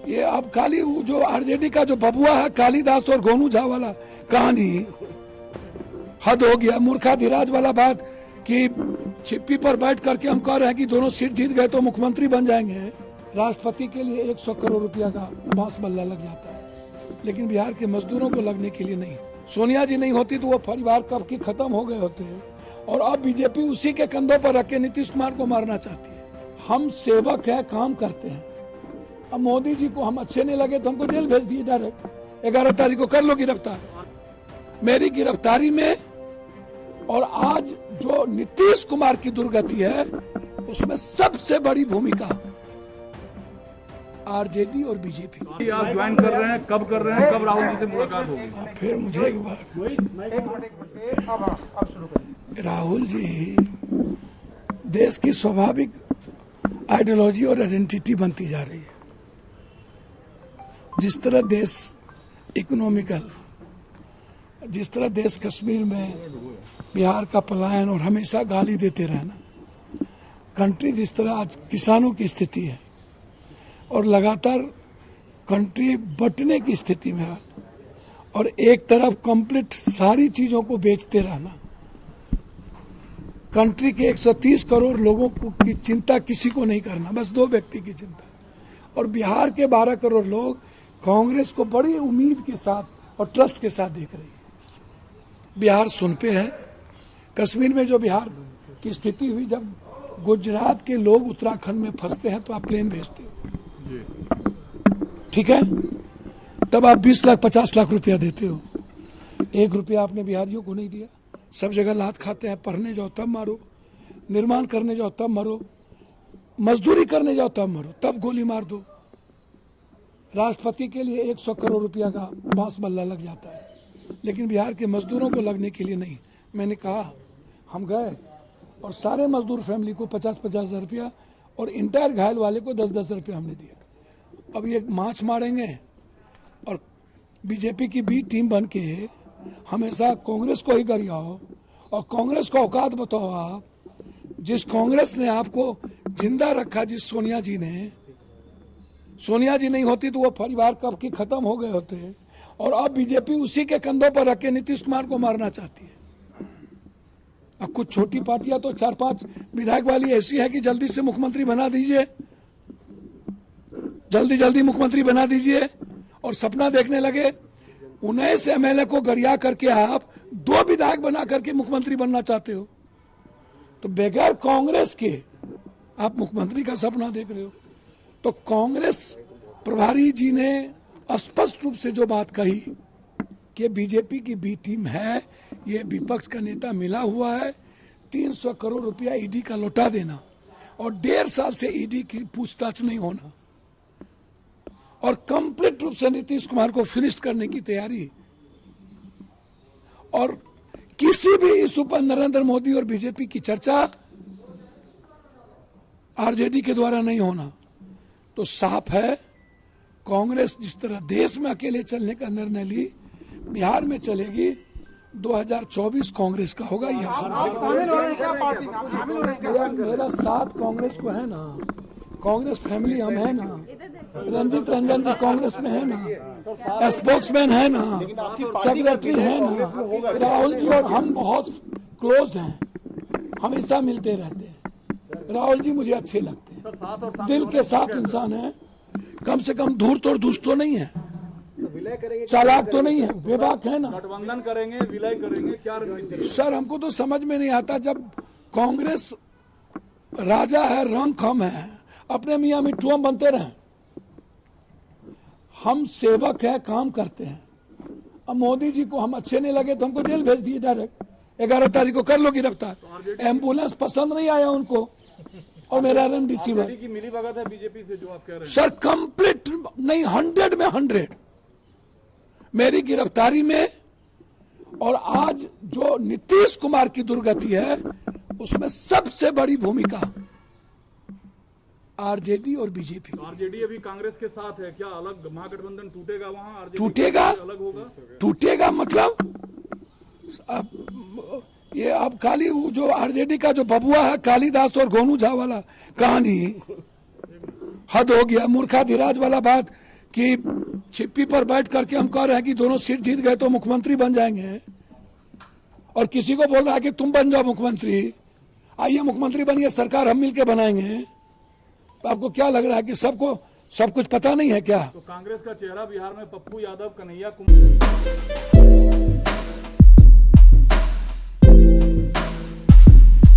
ये अब काली जो आरजेडी का जो बबुआ है कालीदास और गोनू झा वाला कहानी हद हो गया। मूर्खाधिराज वाला बात कि छिप्पी पर बैठ करके हम कह रहे हैं कि दोनों सीट जीत गए तो मुख्यमंत्री बन जाएंगे। राष्ट्रपति के लिए 100 करोड़ रुपया का बांस बल्ला लग जाता है, लेकिन बिहार के मजदूरों को लगने के लिए नहीं। सोनिया जी नहीं होती तो वो परिवार कब की खत्म हो गए होते हैं। और अब बीजेपी उसी के कंधों पर रख के नीतीश कुमार को मारना चाहती है। हम सेवक है, काम करते हैं। अब मोदी जी को हम अच्छे नहीं लगे तो हमको जेल भेज दिए डायरेक्ट। 11 तारीख को कर लो गिरफ्तार। मेरी गिरफ्तारी में और आज जो नीतीश कुमार की दुर्गति है उसमें सबसे बड़ी भूमिका आरजेडी और बीजेपी। आप ज्वाइन कर रहे हैं, कब कर रहे हैं, कब राहुल जी से मुलाकात होगी? फिर मुझे एक बात, राहुल जी देश की स्वाभाविक आइडियोलॉजी और आइडेंटिटी बनती जा रही है। जिस तरह देश इकोनॉमिकल, जिस तरह देश कश्मीर में बिहार का पलायन और हमेशा गाली देते रहना, कंट्री जिस तरह आज किसानों की स्थिति है और लगातार कंट्री बंटने की स्थिति में है और एक तरफ कंप्लीट सारी चीजों को बेचते रहना, कंट्री के 130 करोड़ लोगों की चिंता किसी को नहीं करना, बस 2 व्यक्ति की चिंता, और बिहार के 12 करोड़ लोग कांग्रेस को बड़ी उम्मीद के साथ और ट्रस्ट के साथ देख रही है। बिहार सुन पे है। कश्मीर में जो बिहार की स्थिति हुई, जब गुजरात के लोग उत्तराखंड में फंसते हैं तो आप प्लेन भेजते हो, ठीक है, तब आप 20 लाख 50 लाख रुपया देते हो। 1 रुपया आपने बिहारियों को नहीं दिया। सब जगह लात खाते हैं। पढ़ने जाओ तब मारो, निर्माण करने जाओ तब मरो, मजदूरी करने जाओ तब मरो, तब गोली मार दो। राष्ट्रपति के लिए 100 करोड़ रुपया का बांस बल्ला लग जाता है, लेकिन बिहार के मजदूरों को लगने के लिए नहीं। मैंने कहा हम गए और सारे मजदूर फैमिली को 50-50 हजार रुपया और इंटायर घायल वाले को 10-10 रुपया हमने दिया। अब ये मार्च मारेंगे और बीजेपी की बी टीम बन के हमेशा कांग्रेस को ही गरियाओ और कांग्रेस को औकात बताओ। आप जिस कांग्रेस ने आपको जिंदा रखा, जिस सोनिया जी ने, सोनिया जी नहीं होती तो वो परिवार कब की खत्म हो गए होते हैं। और अब बीजेपी उसी के कंधों पर रख के नीतीश कुमार को मारना चाहती है। अब कुछ छोटी पार्टियां तो 4-5 विधायक वाली ऐसी है कि जल्दी से मुख्यमंत्री बना दीजिए, जल्दी जल्दी मुख्यमंत्री बना दीजिए, और सपना देखने लगे 19 एमएलए को गरिया करके आप 2 विधायक बना करके मुख्यमंत्री बनना चाहते हो। तो बगैर कांग्रेस के आप मुख्यमंत्री का सपना देख रहे हो। तो कांग्रेस प्रभारी जी ने स्पष्ट रूप से जो बात कही कि बीजेपी की बी टीम है, ये विपक्ष का नेता मिला हुआ है, 300 करोड़ रुपया ईडी का लौटा देना और 1.5 साल से ईडी की पूछताछ नहीं होना और कंप्लीट रूप से नीतीश कुमार को फिनिश करने की तैयारी, और किसी भी इशू पर नरेंद्र मोदी और बीजेपी की चर्चा आरजेडी के द्वारा नहीं होना। तो साफ है, कांग्रेस जिस तरह देश में अकेले चलने का निर्णय ली, बिहार में चलेगी। 2024 कांग्रेस का होगा। ये मेरा साथ कांग्रेस को है ना, कांग्रेस फैमिली हम है ना, रंजीत रंजन जी कांग्रेस में है ना, स्पोक्समैन है ना, सेक्रेटरी है ना, राहुल जी और हम बहुत क्लोज हैं, हमेशा मिलते रहते हैं। राहुल जी मुझे अच्छे लगते हैं, दिल के साफ इंसान है, कम से कम धूर्त और दुष्ट तो नहीं है, चालाक तो नहीं है, बेबाक है ना। गठबंधन करेंगे, विलय करेंगे, क्या रणनीति? सर हमको तो समझ में नहीं आता, जब कांग्रेस राजा है, रंग खम है, अपने मियाँ मिट्ठू बनते रहे। हम सेवक है, काम करते हैं। अब मोदी जी को हम अच्छे नहीं लगे तो हमको जेल भेज दिए डायरेक्ट। 11 तारीख को कर लो गिरफ्तार। एम्बुलेंस पसंद नहीं आया उनको और मेरा RMDC में की मिली भगत है बीजेपी से, जो आप कह रहे हैं। सर कंप्लीट नहीं, 100 में 100 मेरी गिरफ्तारी में और आज जो नीतीश कुमार की दुर्गति है उसमें सबसे बड़ी भूमिका आरजेडी और बीजेपी। आरजेडी अभी कांग्रेस के साथ है, क्या अलग महागठबंधन टूटेगा? वहां आरजेडी टूटेगा, अलग होगा, टूटेगा मतलब ये अब काली जो आरजेडी का जो बबुआ है कालीदास और गोनू झा वाला कहानी हद हो गया। मूर्खाधिराज वाला बात कि छिप्पी पर बैठ करके हम कह रहे हैं कि दोनों सीट जीत गए तो मुख्यमंत्री बन जाएंगे, और किसी को बोल रहा है कि तुम बन जाओ मुख्यमंत्री, आइए मुख्यमंत्री बनिए, सरकार हम मिलकर बनाएंगे। तो आपको क्या लग रहा है कि सबको सब कुछ पता नहीं है क्या? तो कांग्रेस का चेहरा बिहार में पप्पू यादव, कन्हैया कुमार